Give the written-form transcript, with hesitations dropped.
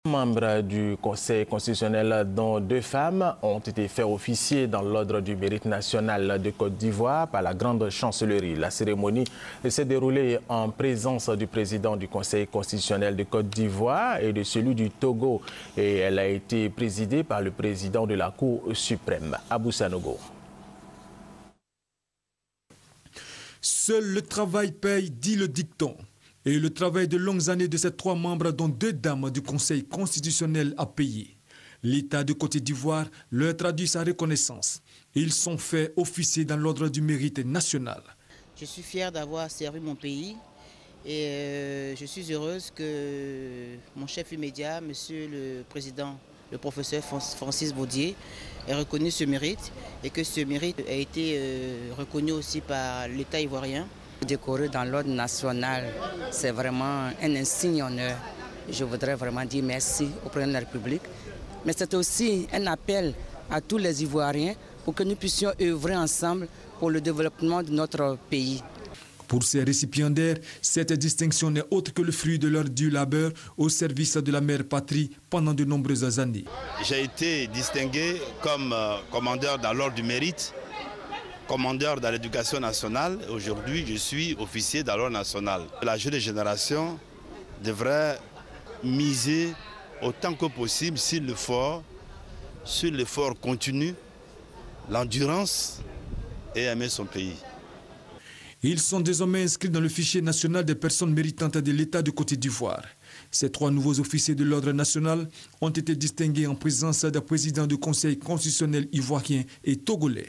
Membres du Conseil constitutionnel, dont 2 femmes, ont été faits officier dans l'Ordre du mérite national de Côte d'Ivoire par la Grande Chancellerie. La cérémonie s'est déroulée en présence du président du Conseil constitutionnel de Côte d'Ivoire et de celui du Togo. Et elle a été présidée par le président de la Cour suprême, Abou Sanogo. Seul le travail paye, dit le dicton. Et le travail de longues années de ces 3 membres, dont 2 dames du Conseil constitutionnel, a payé. L'État de Côte d'Ivoire leur traduit sa reconnaissance. Ils sont faits officier dans l'Ordre du mérite national. Je suis fière d'avoir servi mon pays et je suis heureuse que mon chef immédiat, monsieur le président, le professeur Francis Baudier, ait reconnu ce mérite et que ce mérite a été reconnu aussi par l'État ivoirien. Décoré dans l'ordre national, c'est vraiment un insigne honneur. Je voudrais vraiment dire merci au président de la République. Mais c'est aussi un appel à tous les Ivoiriens pour que nous puissions œuvrer ensemble pour le développement de notre pays. Pour ces récipiendaires, cette distinction n'est autre que le fruit de leur dur labeur au service de la mère patrie pendant de nombreuses années. J'ai été distingué comme commandeur dans l'ordre du mérite, commandeur dans l'éducation nationale. Aujourd'hui, je suis officier dans l'ordre national. La jeune génération devrait miser autant que possible sur l'effort continu, l'endurance et aimer son pays. Ils sont désormais inscrits dans le fichier national des personnes méritantes de l'État de Côte d'Ivoire. Ces 3 nouveaux officiers de l'ordre national ont été distingués en présence des présidents du Conseil constitutionnel ivoirien et togolais.